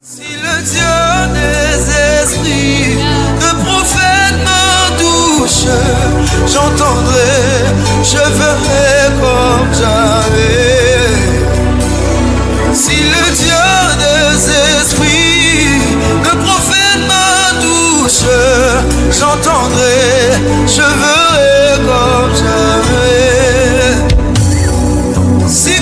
Si le Dieu des esprits de prophète me touche, j'entendrai, je verrai comme jamais. Si le Dieu des esprits de prophète me touche, j'entendrai, je verrai comme jamais. Si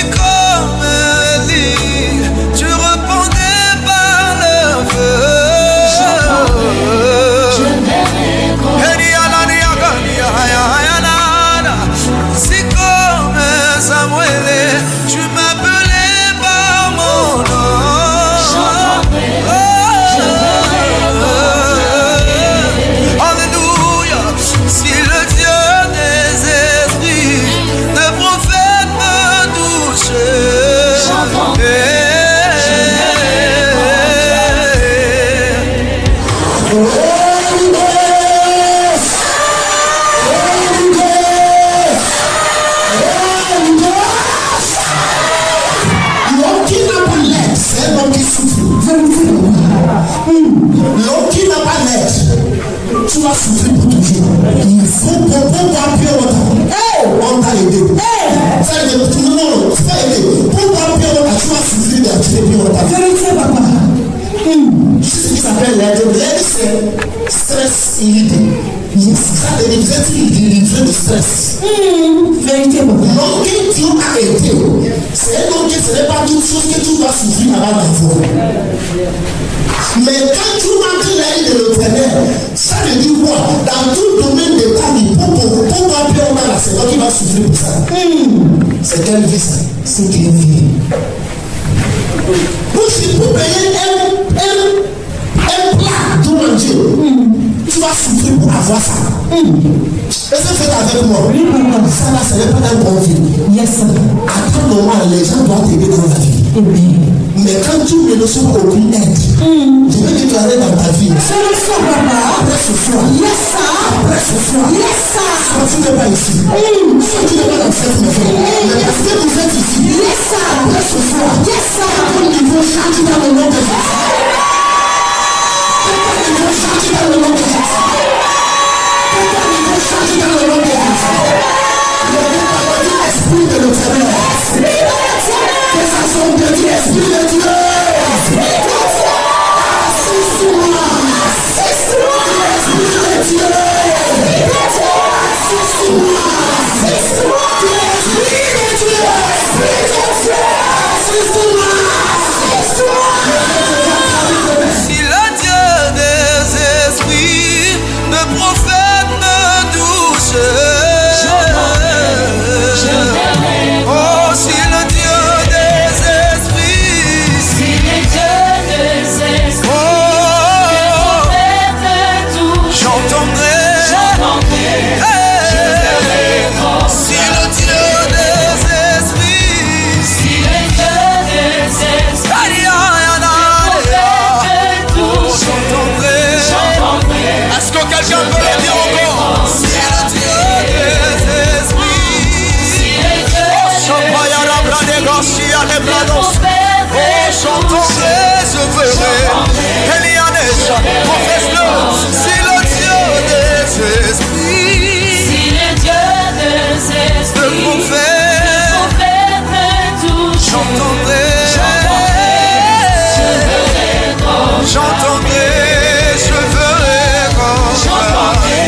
comme Élie, tu répondais par le feu. Alléluia. Si le Dieu L'homme qui n'a pas d'aide, tu vas souffrir pour toujours. Il faut boire pure water. On t'a aidé. Ça veut dire que non, c'est pas aidé. Pour boire pure water, tu vas souffrir d'être pure water. Vérité, papa. Tu sais ce qui s'appelle l'aide. L'aide, c'est stress irrité. Ça veut dire que vous êtes livré de stress. Vérité, papa. L'homme que Dieu a aidé, c'est un homme que ce n'est pas toute chose que tu vas souffrir avant d'avoir. Mais quand tu manques l'aide de l'Éternel, ça veut dire quoi? Dans tout domaine de ta vie, pour appeler au mal, c'est toi qui vas souffrir pour ça. C'est quelle vie ça? C'est quelle vie? Pour payer un plat de manger, tu vas souffrir pour avoir ça. Est-ce que faites avec moi? Ça là, ce n'est pas un bon vie. Yes. À tout moment, les gens doivent t'aider dans la vie. Mais quand tu ne reçois aucune aide, je vais déclarer dans ta vie. C'est le soir, papa. Après ce soir. Yes, ça. Après ce soir. Yes, ça. Soit tu n'es pas ici. Soit tu n'es pas dans cette maison. Mais parce que vous êtes ici. Yes, ça. Après ce soir. Yes, ça. Ton niveau change dans le nom de Jésus. Ton niveau change dans le nom de Jésus. Ton niveau change dans le nom de Jésus. Le Dieu esprit de l'Éternel. Que ça soit de Dieu, esprit de Dieu. Assiste-moi. Assiste-moi. Esprit de Dieu. Assiste-moi. Assiste-moi. Esprit de Dieu. Assiste-moi. Assiste-moi. Si le Dieu des esprits me prophète me touche. Oh, si le Dieu des esprits, si le Dieu des esprits, oh, me touche, j'entendrai, je verrai mon si le Dieu des esprits, si le Dieu des esprits, me touche, j'entendrai. Est-ce que quelqu'un peut le dire encore? Si le Dieu des esprits, si le Dieu oh, j'entendrai, je verrai. Elianesh, confesse-le. Si le Dieu des esprits, si le Dieu des esprits, le prophète me touche, j'entendrai, je verrai mon j'entendrai, je verrai mon j'entendrai,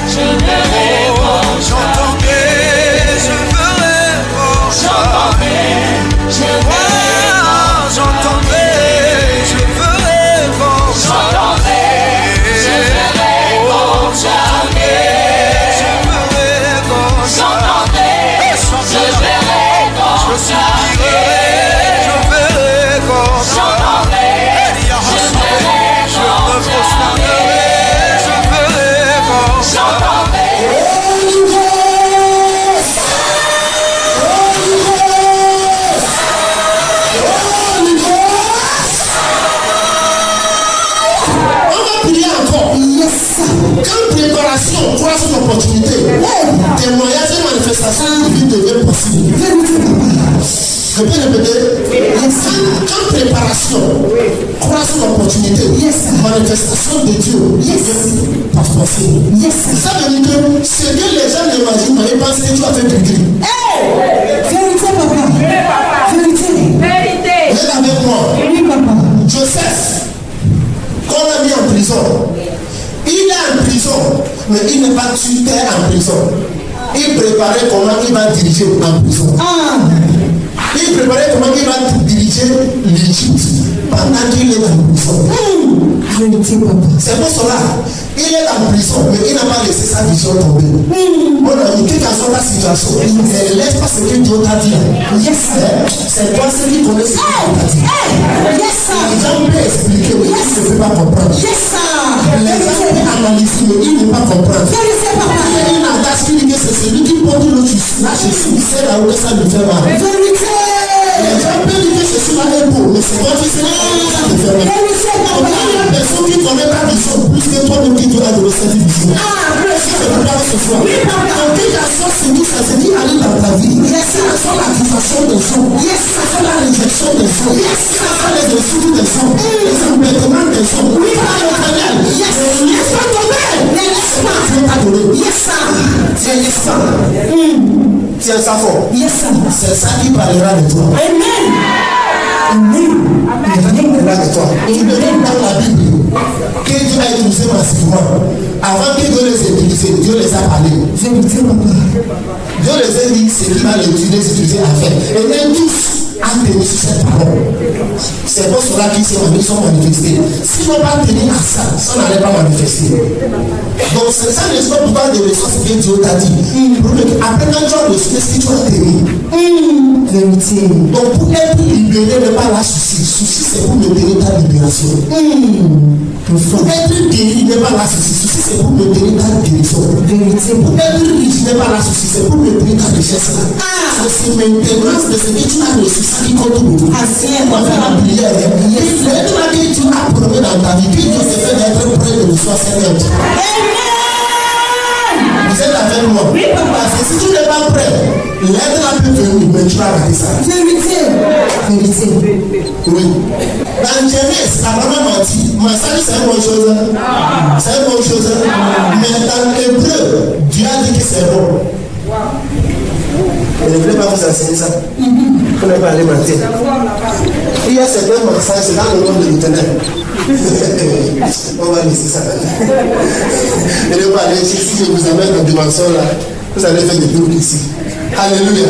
je verrai mon j'entendrai, je verrai mon j'entendrai, je verrai j'entendrai, je verrai mon j'entendrai, je verrai mon j'entendrai, je verrai mon je sourirai, je verrai mon j'entendrai, je verrai je me prosternerai, je verrai mon j'entendrai. On va prier encore. Quand préparation croit son opportunité, témoignage et manifestation de vie devient possible. Je peux répéter? Quand préparation croit son opportunité, manifestation de Dieu devient possible. Ça veut dire que ce que les gens n'imaginent pas, ils pensent que tu as fait du gris. Vérité, papa. Vérité. Vous êtes avec moi? Oui, papa. Joseph, qu'on a mis en prison. Il est en prison, mais il n'est pas tuteur en prison. Il préparait comment il va diriger en prison. Il préparait comment il va diriger l'Égypte pendant qu'il est en prison. C'est pour cela, il est en prison, mais il n'a pas laissé sa vision tomber. Mon ami, quelle que soit ta situation, ne laisse pas ce que Dieu t'a dit. C'est toi celui qui connaît ce que Dieu t'a dit. Les gens peuvent expliquer, mais ils ne peuvent pas comprendre. Les gens peuvent analyser, mais ils ne peuvent pas comprendre. Il y a une audace qui dit que c'est celui qui porte l'eau là, je suis, c'est là où ça me fait mal. Les gens peuvent dire que je suis là est beau, mais c'est toi qui sais là où ça me fait mal. Donc, il y a une personne qui connaît ta vision plus que toi-même qui dois adresser cette vision. Si je vous parle ce soir, donc dès la chose se dit, ça se dit aller dans ta vie. Ça sent l'accusation des gens. Ça sent la réjection des gens. Ça sent les je souffre des hommes, les embêtements des hommes. Oui, par l'éternel. Laisse-moi tomber. Mais laisse-moi. Dieu t'a donné. Yes, sir. Tiens, yes, sir. Tiens ça fort. Yes, sir. C'est ça qui parlera de toi. Amen. Amen. Il parlera de toi. Tu me donnes dans la Bible que Dieu a utilisé massivement. Avant que Dieu les utilise, Dieu les a parlé. Dieu les a dit ce qu'il va les utiliser à faire. Et même tous a tenu sur cette parole. C'est pour cela qu'ils sont manifestés. S'ils n'ont pas tenu à ça, ça n'allait pas manifester. Donc c'est ça l'espoir pour de ressources que Dieu t'a dit. Après quand tu as reçu ce que tu as tenu. Donc pour être libéré n'est pas la souci. Souci c'est pour obtenir ta libération. Pour être guéri n'est pas la souci. Souci c'est pour obtenir ta guérison. Pour être riche n'est pas la souci. C'est pour obtenir ta richesse. C'est maintenance de ce que tu as reçu. Ça qui compte beaucoup. On va faire la prière. Et l'aide là que tu as promis dans ta vie, que Dieu se fait d'être près de soi, Seigneur. Vous êtes avec moi? Oui, papa. Parce que si tu n'es pas prêt, l'aide là peut venir, mais tu vas rater ça. Vérité. Oui. Dans Genèse, Abraham a dit, mais ça c'est une bonne chose. C'est une bonne chose. Mais dans l'hébreu, Dieu a dit que c'est bon. Je ne voulais pas vous enseigner ça. Vous n'avez pas aller mentir. Il y a certains mensonges, c'est dans le nom de l'Éternel. On va laisser ça. Je ne vais pas aller ici. Si je vous amène dans dimension là, vous allez faire des trucs ici. Alléluia.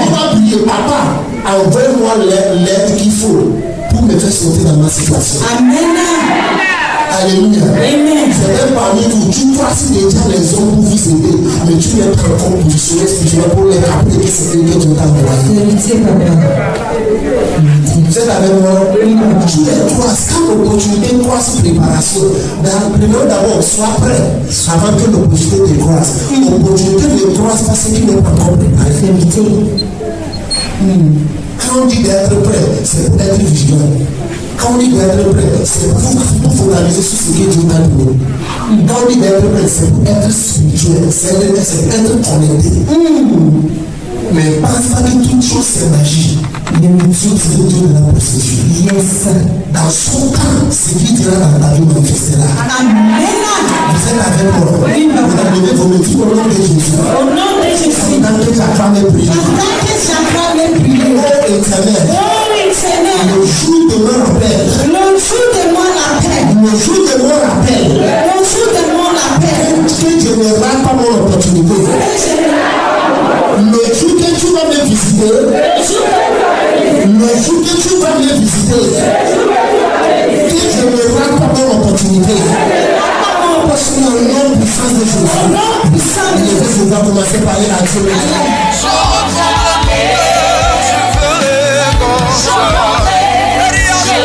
On va prier, papa, envoie-moi l'aide qu'il faut pour me faire sortir dans ma situation. Amen. Alléluia. Certains parmi vous, tu choisis déjà les hommes pour vous aider, mais tu n'es pas encore positionné spirituellement pour les rappeler que c'est eux que Dieu t'a envoyé. Vous êtes avec moi? Tu les croises, quand l'opportunité croise préparation, prenons d'abord, sois prêt avant que l'opportunité te croise. L'opportunité ne croise pas ce qui n'est pas encore préparé. Quand on dit d'être prêt, c'est pour être vigilant. Quand on dit d'être prêt, c'est pour focaliser sur ce que Dieu t'a donné. Quand on dit d'être prêt, c'est pour être spirituel, c'est pour être connecté. Mais pense pas que toute chose c'est magie. Dieu c'est le Dieu de la procédure. Dans son temps, ce qui dira dans ta vie manifestera. Vous êtes avec moi. Vous avez levé vos mains au nom de Jésus. Au nom de Jésus. Tant que chacun est prié. Oh Éternel. Le jour de mon appel. Le jour de mon appel. Que Dieu ne rate pas mon opportunité. Le jour que tu vas me visiter. Le jour que tu vas me visiter. Que Dieu ne rate pas mon opportunité. Parce que dans le nom puissant de Jésus. Je vais commencer par aller à Dieu.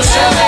Je veux